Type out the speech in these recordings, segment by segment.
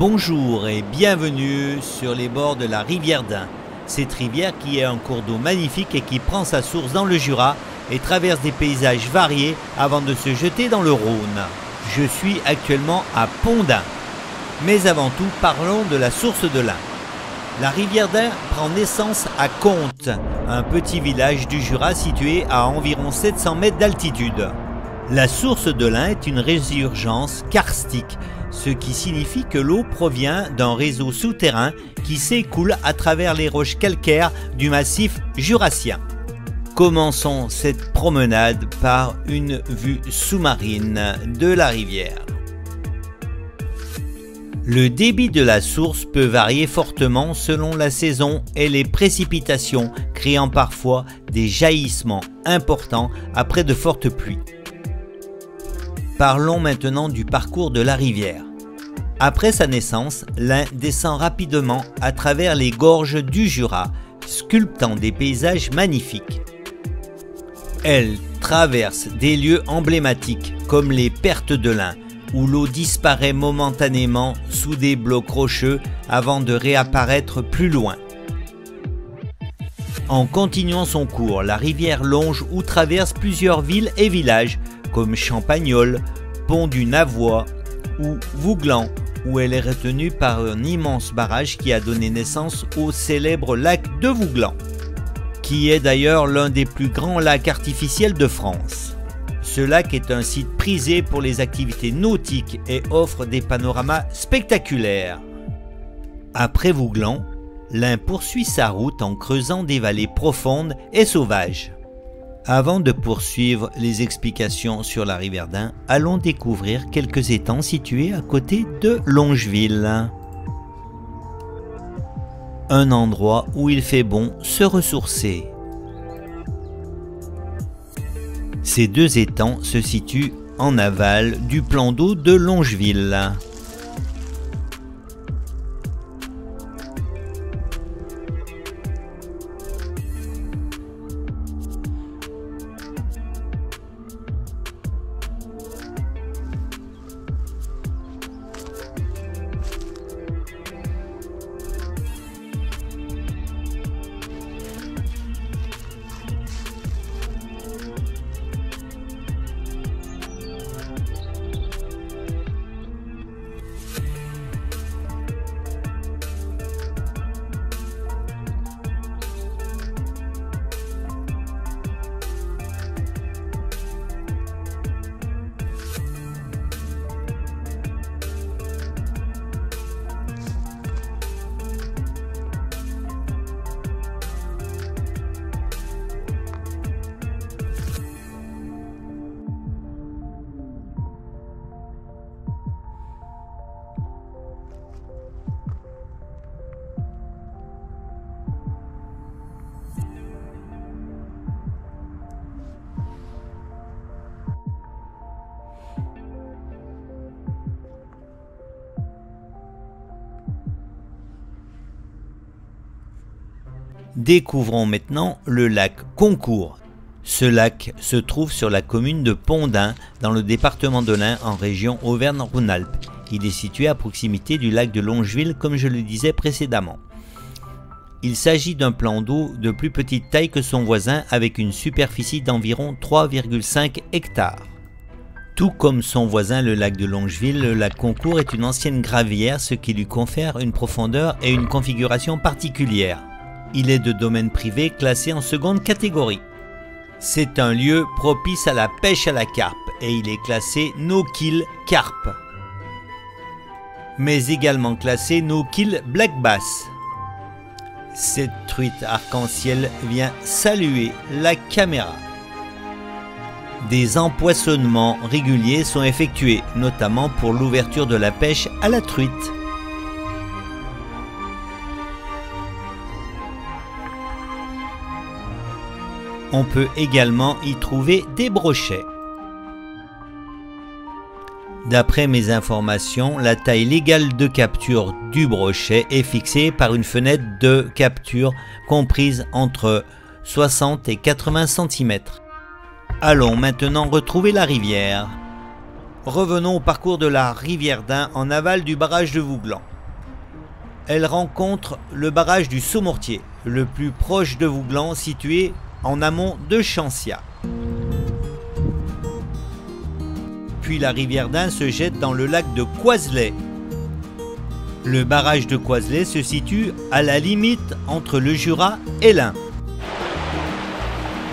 Bonjour et bienvenue sur les bords de la rivière d'Ain. Cette rivière qui est un cours d'eau magnifique et qui prend sa source dans le Jura et traverse des paysages variés avant de se jeter dans le Rhône. Je suis actuellement à Pont-d'Ain. Mais avant tout, parlons de la source de l'Ain. La rivière d'Ain prend naissance à Contes, un petit village du Jura situé à environ 700 mètres d'altitude. La source de l'Ain est une résurgence karstique, ce qui signifie que l'eau provient d'un réseau souterrain qui s'écoule à travers les roches calcaires du massif jurassien. Commençons cette promenade par une vue sous-marine de la rivière. Le débit de la source peut varier fortement selon la saison et les précipitations, créant parfois des jaillissements importants après de fortes pluies. Parlons maintenant du parcours de la rivière. Après sa naissance, l'Ain descend rapidement à travers les gorges du Jura, sculptant des paysages magnifiques. Elle traverse des lieux emblématiques comme les Pertes de l'Ain, où l'eau disparaît momentanément sous des blocs rocheux avant de réapparaître plus loin. En continuant son cours, la rivière longe ou traverse plusieurs villes et villages comme Champagnole, Pont du Navois ou Vouglan, où elle est retenue par un immense barrage qui a donné naissance au célèbre lac de Vouglan, qui est d'ailleurs l'un des plus grands lacs artificiels de France. Ce lac est un site prisé pour les activités nautiques et offre des panoramas spectaculaires. Après Vouglan, l'Ain poursuit sa route en creusant des vallées profondes et sauvages. Avant de poursuivre les explications sur la rivière d'Ain, allons découvrir quelques étangs situés à côté de Longeville. Un endroit où il fait bon se ressourcer. Ces deux étangs se situent en aval du plan d'eau de Longeville. Découvrons maintenant le lac Concours. Ce lac se trouve sur la commune de Pont-d'Ain, dans le département de l'Ain, en région Auvergne-Rhône-Alpes. Il est situé à proximité du lac de Longeville, comme je le disais précédemment. Il s'agit d'un plan d'eau de plus petite taille que son voisin, avec une superficie d'environ 3,5 hectares. Tout comme son voisin le lac de Longeville, le lac Concours est une ancienne gravière, ce qui lui confère une profondeur et une configuration particulières. Il est de domaine privé classé en seconde catégorie. C'est un lieu propice à la pêche à la carpe et il est classé no-kill carpe, mais également classé no-kill black bass. Cette truite arc-en-ciel vient saluer la caméra. Des empoisonnements réguliers sont effectués, notamment pour l'ouverture de la pêche à la truite. On peut également y trouver des brochets. D'après mes informations, la taille légale de capture du brochet est fixée par une fenêtre de capture comprise entre 60 et 80 cm. Allons maintenant retrouver la rivière. Revenons au parcours de la rivière d'Ain en aval du barrage de Vouglan. elle rencontre le barrage du Saumortier, le plus proche de Vouglan, situé en amont de Chancia. Puis la rivière d'Ain se jette dans le lac de Coiselet. Le barrage de Coiselet se situe à la limite entre le Jura et l'Ain.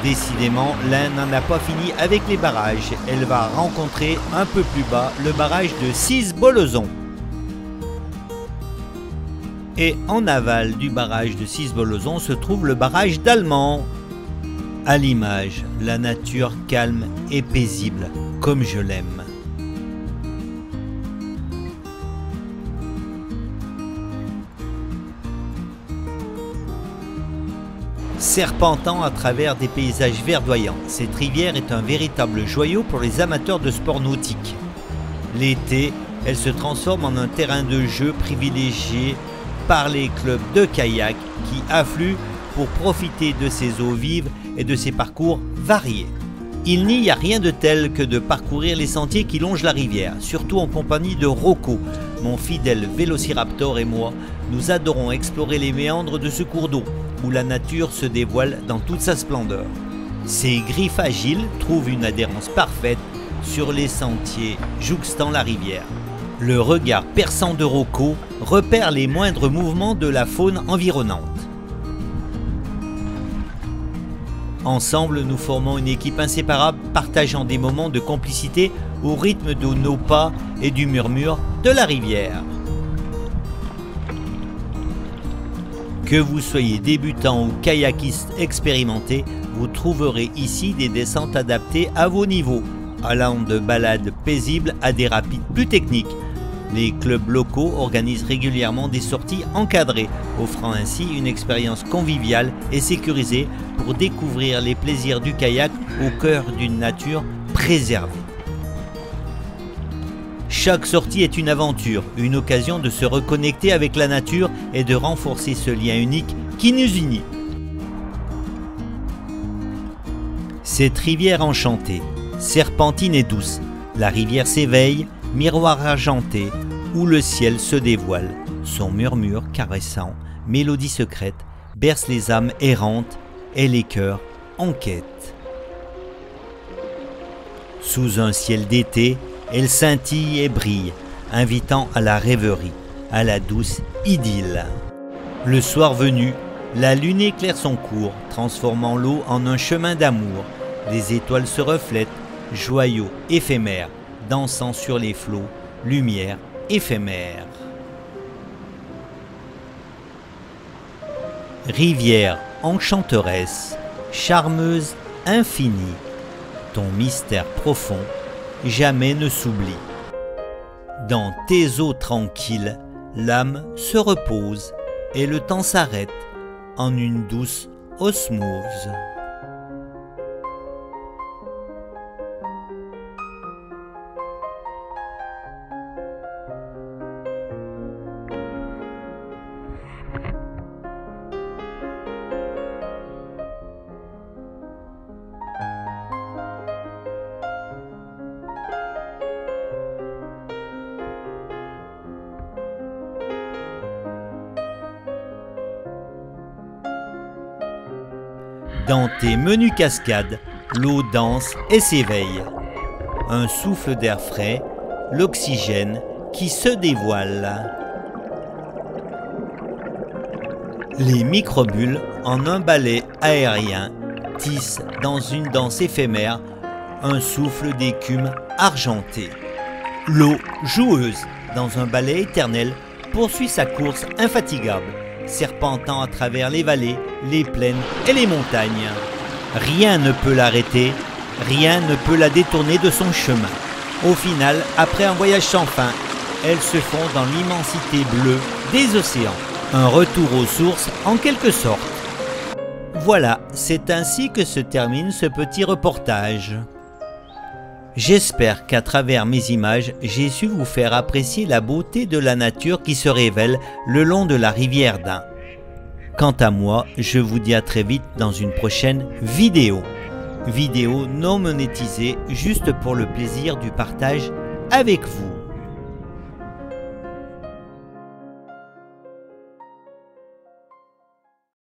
Décidément, l'Ain n'en a pas fini avec les barrages. Elle va rencontrer un peu plus bas le barrage de Cisse-Bolezon. Et en aval du barrage de Cisse-Bolezon se trouve le barrage d'Allemand. À l'image, la nature calme et paisible, comme je l'aime. Serpentant à travers des paysages verdoyants, cette rivière est un véritable joyau pour les amateurs de sport nautique. L'été, elle se transforme en un terrain de jeu privilégié par les clubs de kayak qui affluent pour profiter de ses eaux vives et de ses parcours variés. Il n'y a rien de tel que de parcourir les sentiers qui longent la rivière, surtout en compagnie de Rocco. Mon fidèle vélociraptor et moi, nous adorons explorer les méandres de ce cours d'eau, où la nature se dévoile dans toute sa splendeur. Ses griffes agiles trouvent une adhérence parfaite sur les sentiers jouxtant la rivière. Le regard perçant de Rocco repère les moindres mouvements de la faune environnante. Ensemble, nous formons une équipe inséparable, partageant des moments de complicité au rythme de nos pas et du murmure de la rivière. Que vous soyez débutant ou kayakiste expérimenté, vous trouverez ici des descentes adaptées à vos niveaux, allant de balades paisibles à des rapides plus techniques. Les clubs locaux organisent régulièrement des sorties encadrées, offrant ainsi une expérience conviviale et sécurisée pour découvrir les plaisirs du kayak au cœur d'une nature préservée. Chaque sortie est une aventure, une occasion de se reconnecter avec la nature et de renforcer ce lien unique qui nous unit. Cette rivière enchantée, serpentine et douce, la rivière s'éveille, miroir argenté, où le ciel se dévoile. Son murmure caressant, mélodie secrète, berce les âmes errantes et les cœurs en quête. Sous un ciel d'été, elle scintille et brille, invitant à la rêverie, à la douce idylle. Le soir venu, la lune éclaire son cours, transformant l'eau en un chemin d'amour. Les étoiles se reflètent, joyaux éphémères, dansant sur les flots, lumière éphémère. Rivière enchanteresse, charmeuse infinie, ton mystère profond jamais ne s'oublie. Dans tes eaux tranquilles, l'âme se repose et le temps s'arrête en une douce osmose. Dans tes menues cascades, l'eau danse et s'éveille. Un souffle d'air frais, l'oxygène qui se dévoile. Les microbules, en un balai aérien, tissent dans une danse éphémère un souffle d'écume argentée. L'eau joueuse, dans un balai éternel, poursuit sa course infatigable, serpentant à travers les vallées, les plaines et les montagnes. Rien ne peut l'arrêter, rien ne peut la détourner de son chemin. Au final, après un voyage sans fin, elle se fond dans l'immensité bleue des océans. Un retour aux sources en quelque sorte. Voilà, c'est ainsi que se termine ce petit reportage. J'espère qu'à travers mes images, j'ai su vous faire apprécier la beauté de la nature qui se révèle le long de la rivière d'Ain. Quant à moi, je vous dis à très vite dans une prochaine vidéo. Vidéo non monétisée, juste pour le plaisir du partage avec vous.